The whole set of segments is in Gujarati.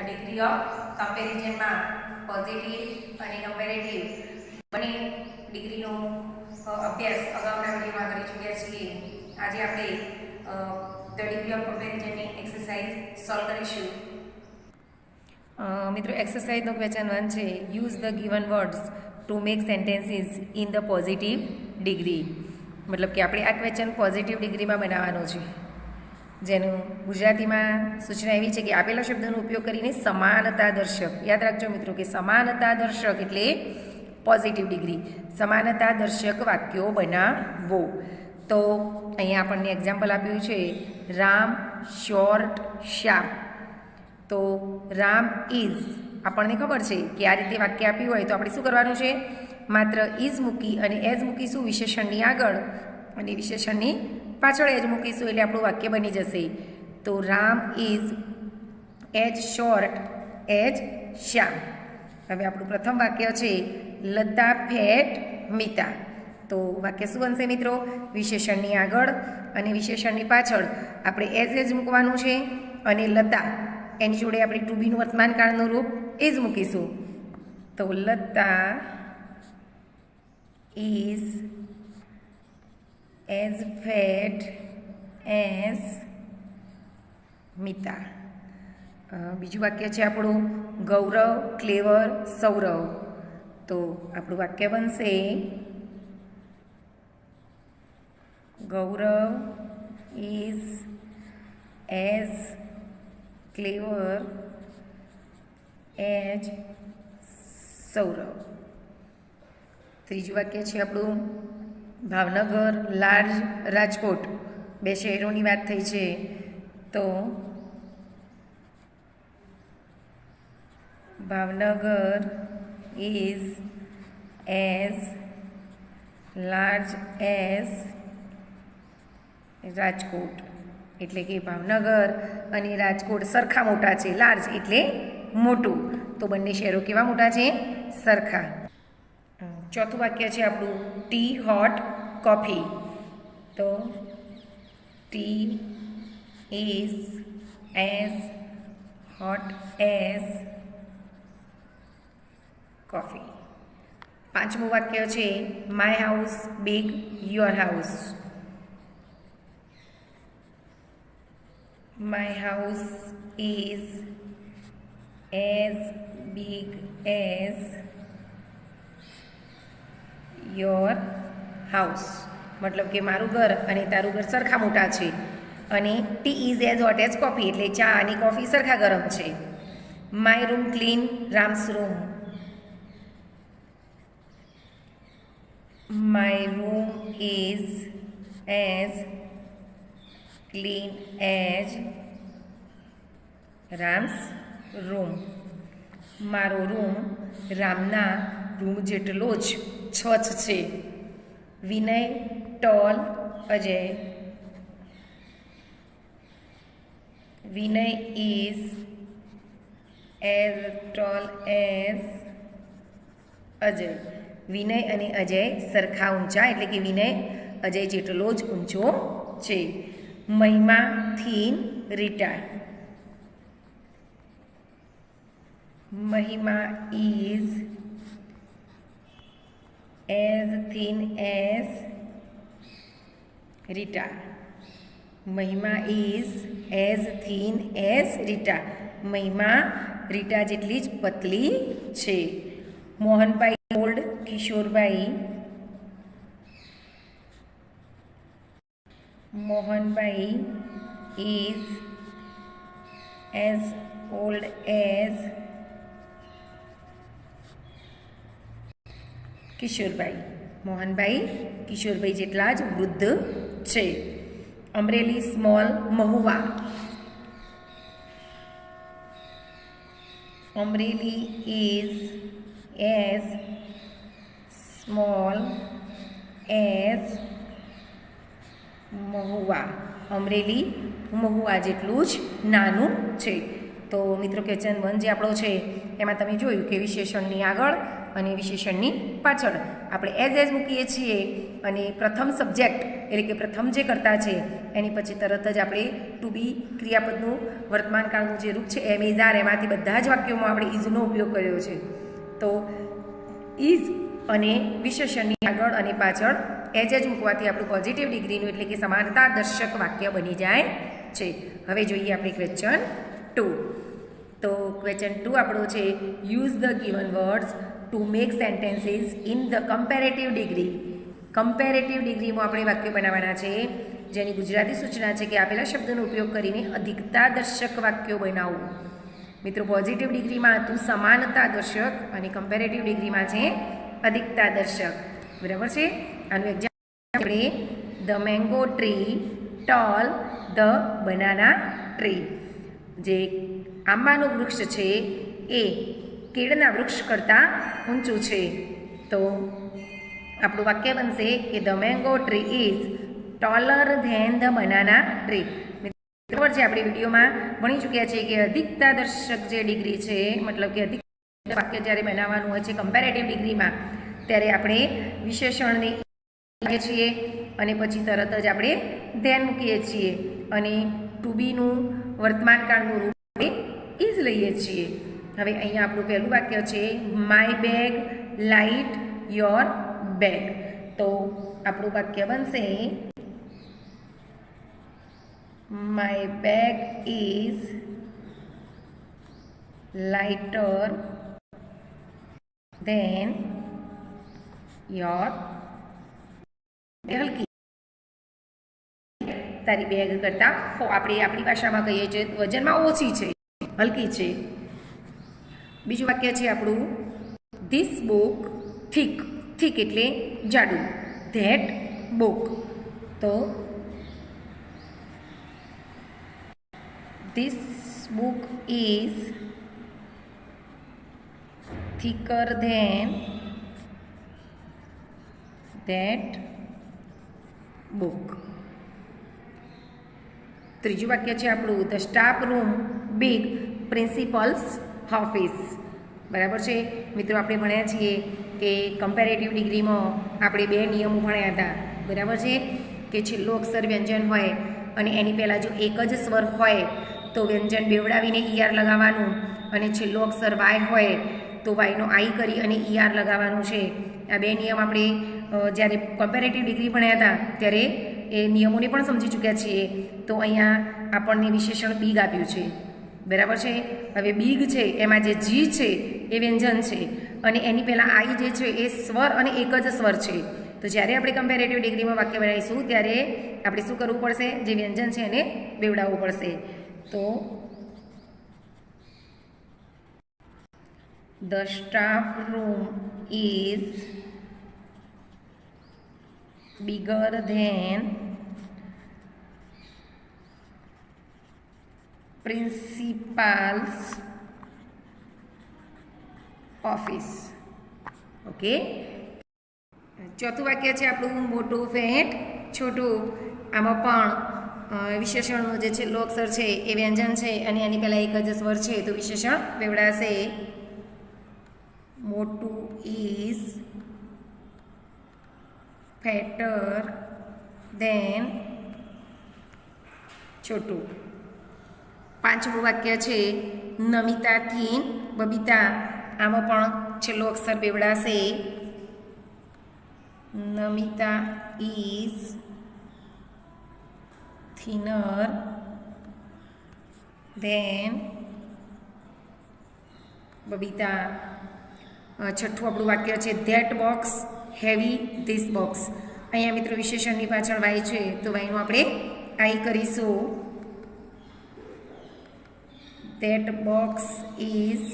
ડિગ્રી ઓફ કમ્પેરિઝનમાં પોઝિટિવ અને કમ્પેરેટિવ બંને ડિગ્રીનો અભ્યાસ અગાઉના વિડીયોમાં કરી ચૂક્યા છીએ. આજે આપણે ધ ડિગ્રી ઓફ કમ્પેરિઝનની એક્સરસાઇઝ સોલ્વ કરીશું. મિત્રો, એક્સરસાઇઝનો ક્વેશ્ચન 1 છે, use the given words to make sentences in the positive degree. મતલબ કે આપણે આ ક્વેશ્ચન પોઝિટિવ ડિગ્રીમાં બનાવવાનો છે, જેનું ગુજરાતીમાં સૂચના એવી છે કે આપેલા શબ્દનો ઉપયોગ કરીને સમાનતા દર્શક, યાદ રાખજો મિત્રો કે સમાનતા દર્શક એટલે પોઝિટિવ ડિગ્રી, સમાનતા દર્શક વાક્યો બનાવો. તો અહીંયા આપણને એક્ઝામ્પલ આપ્યું છે, રામ શોર્ટ શ્યામ. તો રામ ઇઝ, આપણને ખબર છે કે આ રીતે વાક્ય આપ્યું હોય તો આપણે શું કરવાનું છે, માત્ર ઇઝ મૂકી અને એઝ મૂકીશું વિશેષણની આગળ અને વિશેષણની પાછળ એજ મૂકીશું એટલે આપણું વાક્ય બની જશે. તો Ram is as short as Shyam. હવે આપણું પ્રથમ વાક્ય છે, લતા ફેટ મીતા. તો વાક્ય શું બનશે મિત્રો, વિશેષણની આગળ અને વિશેષણની પાછળ આપણે એઝ મૂકવાનું છે અને લતા એની જોડે આપણે ટુ બીનું વર્તમાનકાળનું રૂપ ઇઝ મૂકીશું. તો Lata is as fat as Meeta. બીજું વાક્ય છે આપણું, ગૌરવ ક્લેવર સૌરવ. તો આપણું વાક્ય બનશે, Gaurav is as clever as Saurav. ત્રીજું વાક્ય છે આપણું, ભાવનગર લાર્જ રાજકોટ. બે શહેરોની વાત થઈ છે. તો Bhavnagar is as large as Rajkot. એટલે કે ભાવનગર અને રાજકોટ સરખા મોટા છે, લાર્જ એટલે મોટું. તો બંને શહેરો કેવા મોટા છે, સરખા. ચોથું વાક્ય છે આપણું, ટી હોટ કોફી. તો T is as hot as coffee. પાંચમું વાક્ય છે, my house big your house. My house is as big as your house. મતલબ કે મારું ઘર અને તારું ઘર સરખા મોટા છે અને tea is as hot as coffee એટલે ચા અને કોફી સરખા ગરમ છે. My room clean Ram's room. My room is as clean as Ram's room. મારો રૂમ રામના રૂમ જેટલો જ સ્વચ્છ છે. Vinay tall Ajay. Vinay is as tall as Ajay. Vinay અને અજય સરખા ઊંચા એટલે કે વિનય અજય જેટલો જ ઊંચો છે. મહિમા થીન રીટા. મહિમા is as thin as Rita. મહિમા is as thin as Rita. મહિમા રીટા જેટલી જ પતલી છે. Mohanbhai old Kishorbhai. Mohanbhai is as old as Kishorbhai. Mohanbhai Kishorbhai જેટલા જ વૃદ્ધ છે. Amreli small Mahuva. Amreli is as small as Mahuva. Amreli Mahuva જેટલું જ નાનું છે. તો મિત્રો ક્વેશ્ચન 1 જે આપણો છે એમાં તમે જોયું કે વિશેષણની આગળ અને વિશેષણની પાછળ આપણે એઝ મૂકીએ છીએ અને પ્રથમ સબ્જેક્ટ એટલે કે પ્રથમ જે કર્તા છે એની પછી તરત જ આપણે ટુ બી ક્રિયાપદનું વર્તમાન કાળનું જે રૂપ છે એમ ઇઝ આર, એમાંથી બધા જ વાક્યોમાં આપણે ઇઝનો ઉપયોગ કર્યો છે. તો ઇઝ અને વિશેષણની આગળ અને પાછળ એજ જ મૂકવાથી આપણું પોઝિટિવ ડિગ્રીનું એટલે કે સમાનતા દર્શક વાક્ય બની જાય છે. હવે જોઈએ આપણે ક્વેશ્ચન 2. તો ક્વેશ્ચન 2 આપણો છે use the given words to make sentences in the comparative degree. Comparative ડિગ્રીમાં આપણે વાક્ય બનાવવાના છે જેની ગુજરાતી સૂચના છે કે આપેલા શબ્દનો ઉપયોગ કરીને અધિકતા દર્શક વાક્યો બનાવવું. મિત્રો પોઝિટિવ ડિગ્રીમાં હતું સમાનતા દર્શક અને કમ્પેરેટિવ ડિગ્રીમાં છે અધિકતા દર્શક. બરાબર છે. આનું એક્ઝામ્પલ આપણે the mango tree tall the banana tree. જે આંબાનું વૃક્ષ છે એ કેળના વૃક્ષ કરતાં ઊંચું છે. તો આપણું વાક્ય બનશે કે the mango tree is taller than the banana tree. બરાબર છે. આપણે વિડીયોમાં ભણી ચૂક્યા છીએ કે અધિકતા દર્શક જે ડિગ્રી છે મતલબ કે અધિક વાક્ય જ્યારે બનાવવાનું હોય છે કમ્પેરેટિવ ડિગ્રીમાં ત્યારે આપણે વિશેષણની છીએ અને પછી તરત જ આપણે ધેન મૂકીએ છીએ અને ટુ બીનું વર્તમાન કાળનું રૂપ આપણે ઇઝ લઈએ છીએ. હવે અહીંયા આપણું પહેલું વાક્ય છે my bag light your bag. તો આપણું વાક્ય બનશે my bag is lighter than your. હલકી તારી બેગ કરતાં આપણે આપણી ભાષામાં કહીએ છીએ વજનમાં ઓછી છે, હલકી છે. બીજું વાક્ય છે આપણું ધીસ બુક થીક. થીક એટલે જાડું. That book. તો this book is thicker than that book. ત્રીજું વાક્ય છે આપણું the staff room big principal's office. બરાબર છે. મિત્રો આપણે ભણ્યા છીએ કે કમ્પેરેટિવ ડિગ્રીમાં આપણે 2 નિયમો ભણ્યા હતા. બરાબર છે. કે છેલ્લો અક્ષર વ્યંજન હોય અને એની પહેલાં જો એક જ સ્વર હોય તો વ્યંજન બેવડાવીને ઈઆર લગાવવાનું અને છેલ્લો અક્ષર વાય હોય તો વાયનો આઈ કરી અને ઈઆર લગાવવાનું છે. આ 2 નિયમ આપણે જ્યારે કમ્પેરેટિવ ડિગ્રી ભણ્યા હતા ત્યારે એ નિયમોને પણ સમજી ચૂક્યા છીએ. તો અહીંયા આપણને વિશેષણ બીગ આપ્યું છે. બરાબર છે. હવે બીગ છે એમાં જે જી છે એ વ્યંજન છે અને એની પહેલાં આઈ જે છે એ સ્વર અને એક જ સ્વર છે. તો જ્યારે આપણે કમ્પેરેટિવ ડિગ્રીમાં વાક્ય બનાવીશું ત્યારે આપણે શું કરવું પડશે? જે વ્યંજન છે એને બેવડાવવું પડશે. તો the staff room is bigger than principal's office. Okay. ચોથું વાક્ય છે આપણું મોટું ફેટ છોટું. આમાં પણ વિશેષણનો જે છેલ્લો અક્ષર છે એ વ્યંજન છે અને એની પહેલાં એક જ સ્વર છે તો વિશેષણ બેવડાશે. મોટું ઇઝ fatter than છોટું. પાંચમું વાક્ય છે નમિતા થીન બબીતા. આમાં પણ છેલ્લો અક્ષર બેવડાશે. Namita is thinner than Babita. છઠ્ઠું આપણું વાક્ય છે that box heavy this box. અહીંયા મિત્રો વિશેષણની પાછળ વાય છે તો વાયનું આપણે આઈ કરીશું. That box is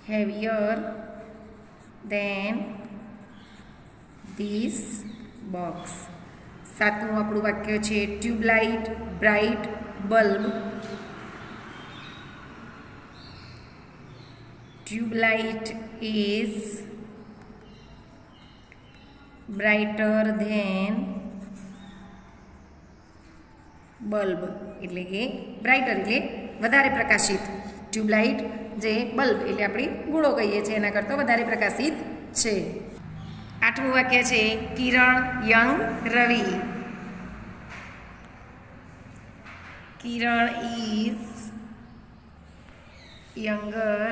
heavier than this box. સાતમું આપણું વાક્ય છે tube light bright bulb. Tube light is brighter than bulb. એટલે કે બ્રાઇટર એટલે વધારે પ્રકાશિત. ટ્યુબલાઇટ જે બલ્બ એટલે આપણે ગોળો કહીએ છીએ એના કરતાં વધારે પ્રકાશિત છે. આઠમું વાક્ય છે Kiran young Ravi. Kiran is younger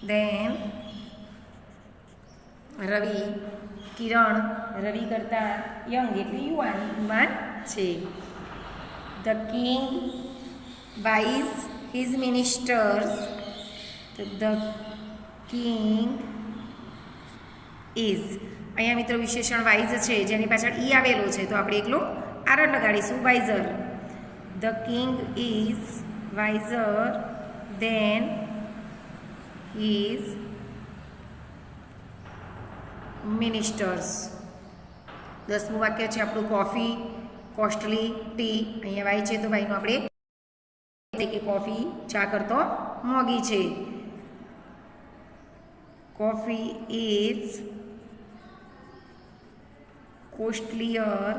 than Ravi. Kiran Ravi કરતાં યંગ એટલે યુવાન છે. The king wise his ministers. The king is, અહીંયા મિત્રો વિશેષણ વાઇઝ છે જેની પાછળ ઈ આવેલો છે તો આપણે એકલું આર લગાડીશું, wiser. The king is wiser then his ministers. 10મું વાક્ય છે આપણું કોફી કોસ્ટલી ટી. અહીંયા વાય છે તો વાયનું આપણે કે કોફી ચા કરતો મોંઘી છે. Coffee is costlier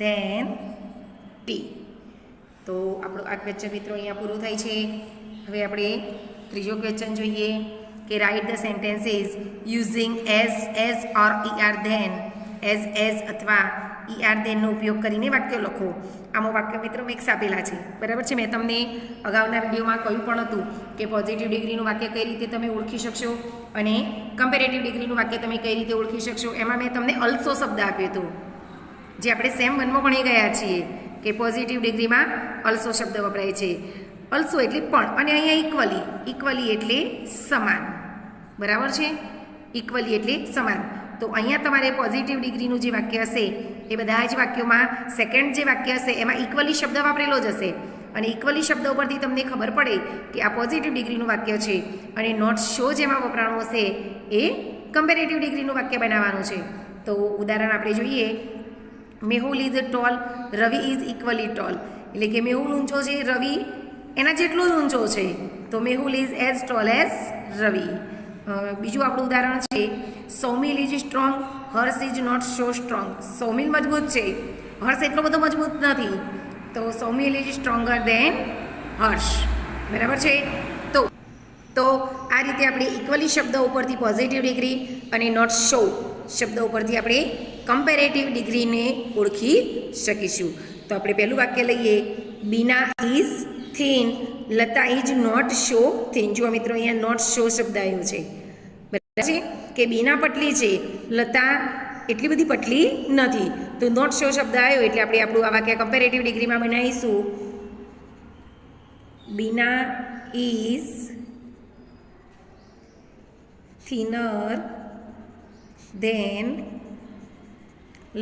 than tea. તો આપણું આ ક્વેશ્ચન મિત્રો અહીંયા પૂરું થાય છે. હવે આપણે ત્રીજો ક્વેશ્ચન જોઈએ કે write the sentences using as or ER than. As અથવા ઈઆર ધેનનો ઉપયોગ કરીને વાક્યો લખો. આમાં વાક્ય મિત્રો મિક્સ આપેલા છે, બરાબર છે. મેં તમને અગાઉના વિડીયોમાં કહ્યું પણ હતું કે પોઝિટિવ ડિગ્રીનું વાક્ય કઈ રીતે તમે ઓળખી શકશો અને કમ્પેરેટિવ ડિગ્રીનું વાક્ય તમે કઈ રીતે ઓળખી શકશો. એમાં મેં તમને અલ્સો શબ્દ આપ્યો હતો જે આપણે સેમ 1માં ભણી ગયા છીએ કે પોઝિટિવ ડિગ્રીમાં અલ્સો શબ્દ વપરાય છે. અલ્સો એટલે પણ, અને અહીંયા ઇક્વલી એટલે સમાન, બરાબર છે. ઇક્વલી એટલે સમાન. તો અહીંયા તમારે પોઝિટિવ ડિગ્રીનું જે વાક્ય હશે એ બધા જ વાક્યોમાં સેકન્ડ જે વાક્ય હશે એમાં ઇક્વલી શબ્દ વાપરેલો જ હશે. અને ઇક્વલી શબ્દ ઉપરથી તમને ખબર પડે કે આ પોઝિટિવ ડિગ્રીનું વાક્ય છે અને નોટ શો જેમાં વપરાણું હશે એ કમ્પેરેટિવ ડિગ્રીનું વાક્ય બનાવવાનું છે. તો ઉદાહરણ આપણે જોઈએ. Mehul is tall, Ravi is equally tall. એટલે કે મેહુલ ઊંચો છે, રવિ એના જેટલો જ ઊંચો છે. તો Mehul is as tall as Ravi. બીજું આપણું ઉદાહરણ છે Saumil is strong, Harsh is not so strong. Saumil મજબૂત છે, હર્ષ એટલો બધો મજબૂત નથી. તો Saumil is stronger than Harsh, બરાબર છે. તો આ રીતે આપણે ઇક્વલી શબ્દ ઉપરથી પોઝિટિવ ડિગ્રી અને નોટ શો શબ્દ ઉપરથી આપણે કમ્પેરેટિવ ડિગ્રીને ઓળખી શકીશું. તો આપણે પહેલું વાક્ય લઈએ. Bina is thin, Lata is not so thin. જુઓ મિત્રો અહીંયા નોટ શો શબ્દ આવ્યો છે, બરાબર છે. કે બીના પટલી છે, લતા એટલી બધી પટલી નથી. તો નોટ શો શબ્દ આવ્યો એટલે આપણે આપણું આ વાક્ય કમ્પેરેટિવ ડિગ્રીમાં બનાવીશું. બીના ઇઝ thinner than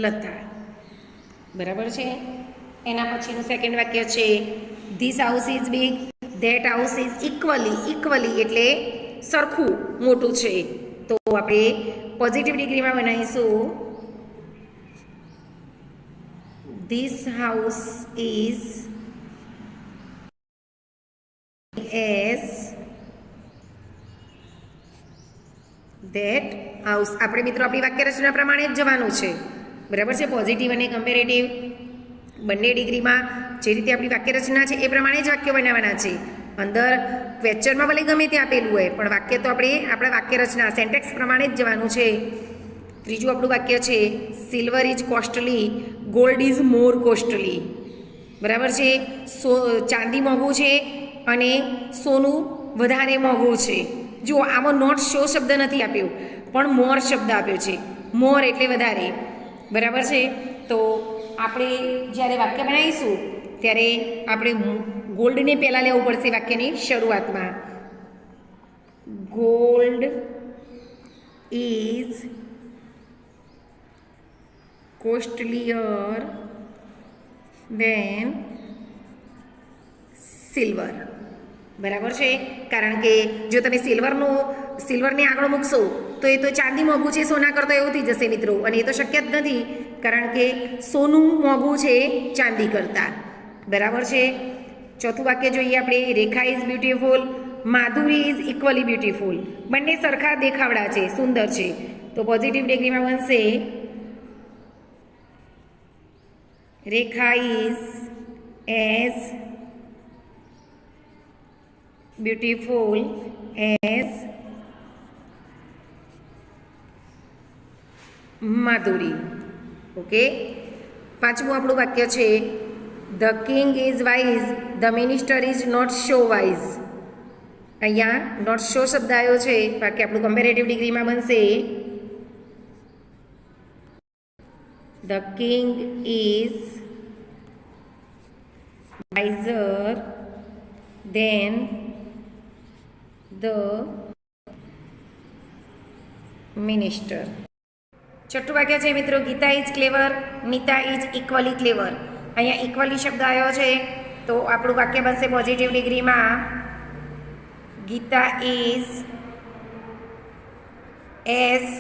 લતા, બરાબર છે. એના પછીનું સેકન્ડ વાક્ય છે this house is big, that house is equally એટલે સરખું મોટું છે. તો આપણે પોઝિટિવ ડિગ્રીમાં બનાવીશું this house is as that house. આપણે મિત્રો આપણી વાક્ય રચના પ્રમાણે જ જવાનું છે, બરાબર છે. પોઝિટિવ અને કમ્પેરેટિવ બંને ડિગ્રીમાં જે રીતે આપણી વાક્ય રચના છે એ પ્રમાણે જ વાક્યો બનાવવાના છે. અંદર ક્વેશ્ચનમાં ભલે ગમે તે આપેલું હોય પણ વાક્ય તો આપણે આપણા વાક્ય રચના સેન્ટેક્સ પ્રમાણે જ જવાનું છે. ત્રીજું આપણું વાક્ય છે silver is costly, gold is more costly, બરાબર છે. ચાંદી મોંઘું છે અને સોનું વધારે મોંઘું છે. જો આમાં નોટ શો શબ્દ નથી આપ્યો પણ મોર શબ્દ આપ્યો છે. મોર એટલે વધારે, બરાબર છે. તો આપણે જ્યારે વાક્ય બનાવીશું ત્યારે આપણે ગોલ્ડને પહેલાં લેવું પડશે વાક્યની શરૂઆતમાં. Gold is costlier then silver, બરાબર છે. કારણ કે જો તમે સિલ્વરને આગળ મૂકશો તો એ તો ચાંદી મોંઘું છે સોના કરતાં એવું થઈ જશે મિત્રો, અને એ તો શક્ય જ નથી કારણ કે સોનું મોંઘું છે ચાંદી કરતાં, બરાબર છે. ચોથું વાક્ય જોઈએ આપણે. Rekha is beautiful, Madhuri is equally beautiful. બંને સરખા દેખાવડા છે, સુંદર છે. તો પોઝિટિવ ડિગ્રીમાં બનશે Rekha is as beautiful as Madhuri. Okay, પાંચમું આપણું વાક્ય છે the king is wise the minister is not so wise. અહીંયા નોટ સો શબ્દ આવ્યો છે, બાકી આપણું કમ્પેરેટિવ ડિગ્રીમાં બનશે the king is wiser than the minister. છઠ્ઠું વાક્ય છે મિત્રો, Gita is clever, Nita is equally clever. અહીંયા ઇક્વલી શબ્દ આવ્યો છે, તો આપણું વાક્ય બનશે પોઝિટિવ ડિગ્રીમાં Gita is as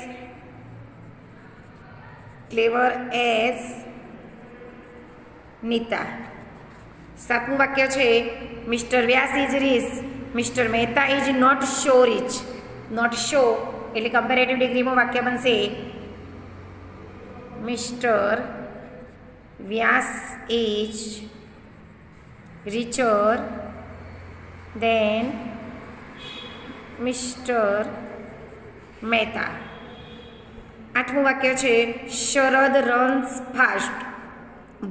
clever as Nita. સાતમું વાક્ય છે mister Vyas is rich, mister Mehta is not so rich. Not so એટલે કમ્પેરેટિવ ડિગ્રીમાં વાક્ય બનશે mister Vyas is richer than mister Mehta. આઠમું વાક્ય છે Sharad runs fast,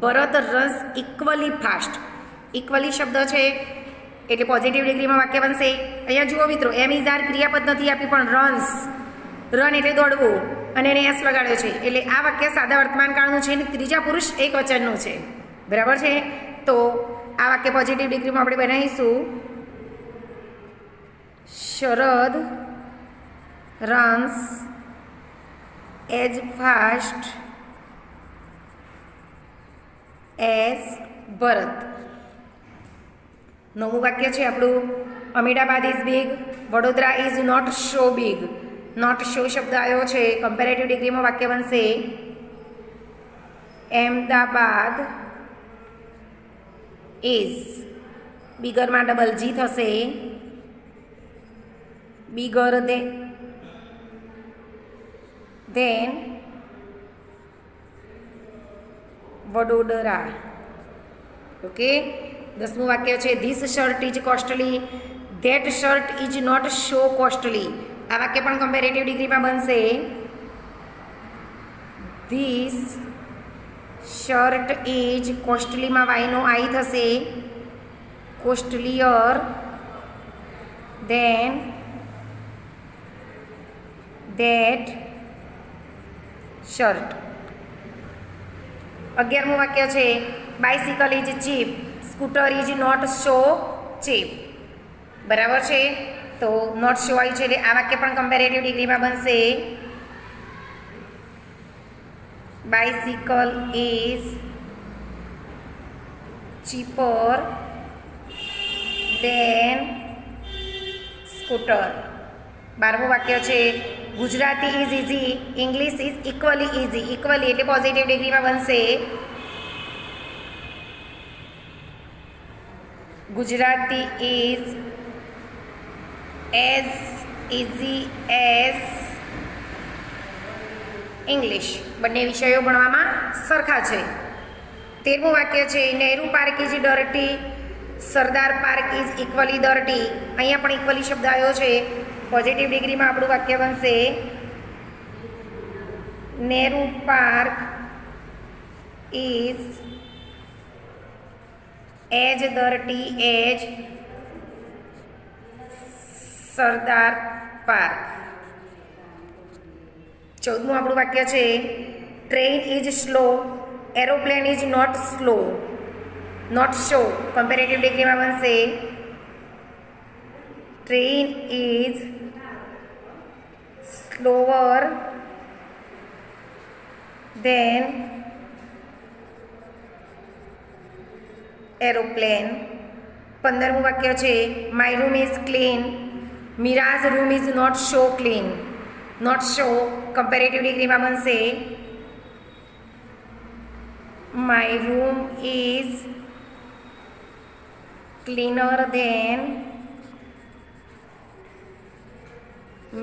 Bharat runs equally fast. Equally શબ્દ છે એટલે પોઝિટિવ ડિગ્રીમાં વાક્ય બનશે. અહીંયા જુઓ મિત્રો, એમ ઇઝ આર ક્રિયાપદ નથી આપી, પણ રન્સ, રન એટલે દોડવું, અને એને એસ લગાડ્યો છે, એટલે આ વાક્ય સાદા વર્તમાનકાળનું છે અને ત્રીજા પુરુષ એક વચનનું છે. બરાબર છે? તો આ વાક્ય પોઝિટિવ ડિગ્રીમાં આપણે બનાવીશું Sharad runs as fast as Bharat. નવું વાક્ય છે આપણું Ahmedabad is big, Vadodara is not so big. Not so શબ્દ આવ્યો છે, કમ્પેરેટિવ ડિગ્રીમાં વાક્ય બનશે અહેમદાબાદ ઇઝ, બિગરમાં ડબલ જી થશે, બિગર દેન વડોદરા. ઓકે, દસમું વાક્ય છે this shirt is costly, that shirt is not so costly. આ વાક્ય પણ કમ્પેરેટિવ ડિગ્રીમાં બનશે ધીસ શર્ટ ઇઝ, કોસ્ટલીમાં વાયનો આઈ થશે, કોસ્ટલીયર દેન ધેટ શર્ટ. 11મું વાક્ય છે bicycle is cheap, scooter is not so cheap. બરાબર છે? તો નોટ સો આવી છે એટલે આ વાક્ય પણ કમ્પેરેટિવ ડિગ્રીમાં બનશે bicycle is cheaper than scooter. 12મું વાક્ય છે Gujarati is easy, English is equally easy. Equally એટલે પોઝિટિવ ડિગ્રીમાં બનશે Gujarati is as easy as English. બંને વિષયો ભણવામાં સરખા છે. 13મું વાક્ય છે Nehru park is dirty, Sardar park is equally dirty. અહીંયા પણ ઇક્વલી શબ્દ આવ્યો છે, પોઝિટિવ ડિગ્રીમાં આપણું વાક્ય બનશે Nehru park is as dirty as Sardar park. 14મું આપણું વાક્ય છે train is slow, aeroplane is not slow, not so. Comparative ડિગ્રીમાં બનશે train is slower than aeroplane. 15મું વાક્ય છે my room is clean, Meera's room is not so clean. Not so comparative ડિગ્રીમાં બનશે my room is cleaner than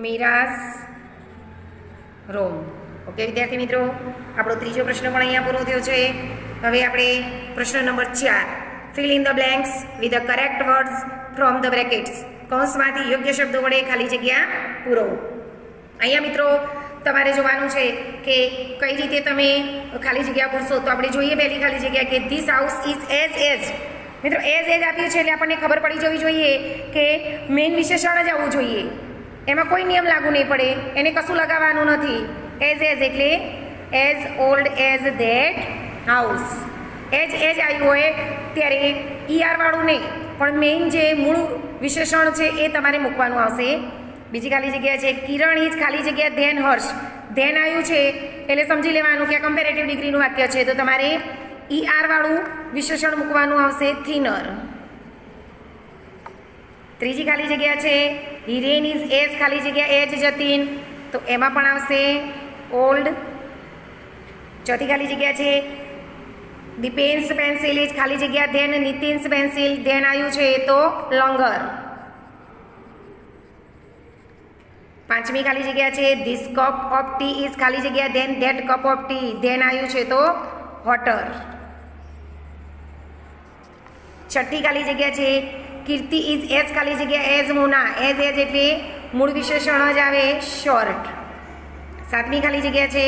Meera's room. Okay વિદ્યાર્થી મિત્રો, આપણો ત્રીજો પ્રશ્ન પણ અહીંયા પૂરો થયો છે. હવે આપણે પ્રશ્ન number 4, fill in the blanks with the correct words from the brackets. કૌંસમાંથી યોગ્ય શબ્દો વડે ખાલી જગ્યા પૂરો. અહીંયા મિત્રો તમારે જોવાનું છે કે કઈ રીતે તમે ખાલી જગ્યા પૂરશો. તો આપણે જોઈએ પહેલી ખાલી જગ્યા કે ધીસ હાઉસ ઇઝ એઝ. મિત્રો એઝ આપ્યું છે એટલે આપણને ખબર પડી જવી જોઈએ કે મેઇન વિશેષણ જ આવવું જોઈએ. એમાં કોઈ નિયમ લાગુ નહીં પડે, એને કશું લગાવવાનું નથી. એઝ એટલે as old as that house. As આવ્યું હોય ત્યારે વાળું નહીં, પણ મેઇન જે મૂળ વિશેષણ છે એ તમારે મૂકવાનું આવશે. બીજી ખાલી જગ્યા છે કિરણ ઇઝ ખાલી જગ્યા ધેન હર્ષ. ધેન આવ્યું છે એટલે સમજી લેવાનું કે કમ્પેરેટિવ ડિગ્રીનું વાક્ય છે, તો તમારે વાળું વિશેષણ મૂકવાનું આવશે થિનર. ત્રીજી ખાલી જગ્યા છે હિરેન ઇઝ એઝ ખાલી જગ્યા એજ જતીન, તો એમાં પણ આવશે ઓલ્ડ. ચોથી ખાલી જગ્યા છે દીપેન્સ પેન્સિલ ઇઝ ખાલી જગ્યા ધેન નીતિન્સ પેન્સિલ. ધેન આવ્યું છે તો લોંગર. પાંચમી ખાલી જગ્યા છે this cup of tea is ખાલી જગ્યા than that cup of tea. Than આવ્યું છે તો હોટર. છઠ્ઠી ખાલી જગ્યા છે કીર્તિ ઇઝ એઝ ખાલી જગ્યા એઝ મોના. એઝ એટલે મૂળ વિશેષણ જ આવે શોર્ટ. સાતમી ખાલી જગ્યા છે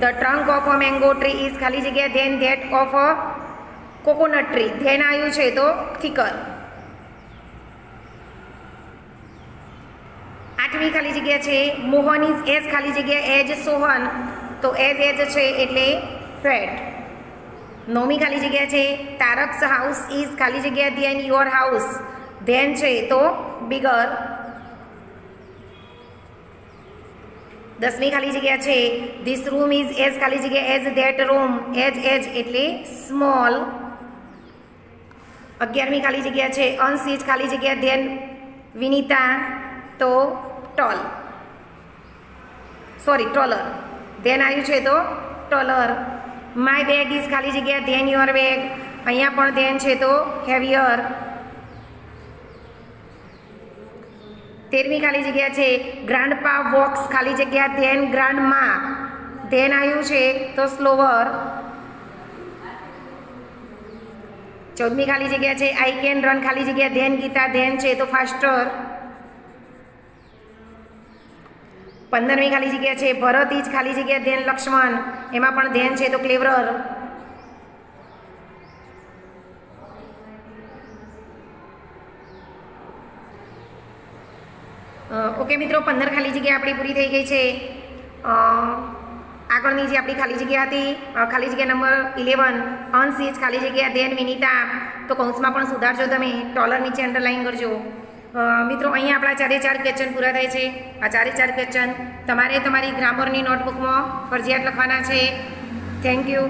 the trunk of a mango tree is ખાલી જગ્યા than that of a coconut tree. Than આવ્યું છે તો થીકર. આઠમી ખાલી જગ્યા છે મોહન ઇઝ એઝ ખાલી જગ્યા એજ સોહન, તો એઝ છે એટલે ફેટ. નવમી ખાલી જગ્યા છે તારક્સ હાઉસ ઇઝ ખાલી જગ્યા ધેન યોર હાઉસ. ધેન છે તો બિગર. દસમી ખાલી જગ્યા છે ધીસ રૂમ ઇઝ એઝ ખાલી જગ્યા એઝ ધેટ રૂમ. એજ એટલે સ્મોલ. 11મી ખાલી જગ્યા છે અંશ ઇઝ ખાલી જગ્યા ધેન વિનીતા, તો ટોલ. ટોલર. ધેન આવ્યું છે તો ટોલર. માય બેગ ઇઝ ખાલી જગ્યા ધેન યોર બેગ. અહીંયા પણ ધેન છે તો હેવિયર. 13મી ખાલી જગ્યા છે ગ્રાન્ડ પા વોક્સ ખાલી જગ્યા ધેન ગ્રાન્ડ મા. ધેન આવ્યું છે તો સ્લોવર. 14મી ખાલી જગ્યા છે આઈ કેન રન ખાલી જગ્યા ધેન ગીતા. ધેન છે તો ફાસ્ટર. 15મી ખાલી જગ્યા છે ભરત ઇજ ખાલી જગ્યા ધેન લક્ષ્મણ. એમાં પણ ધેન છે તો ક્લેવરર. ઓકે મિત્રો, 15 ખાલી જગ્યા આપણી પૂરી થઈ ગઈ છે. આગળની જે આપણી ખાલી જગ્યા હતી ખાલી જગ્યા નંબર 11 અંશ ઇજ ખાલી જગ્યા ધેન વિનીતા. તો કૌંસમાં પણ સુધારજો તમે. ટોલર નીચે અંડરલાઈન કરજો. મિત્રો અહીંયા આપણા 4 ક્વેશ્ચન પૂરા થાય છે. આ 4 ક્વેશ્ચન તમારે તમારી ગ્રામરની નોટબુકમાં ફરજિયાત લખવાના છે. Thank you.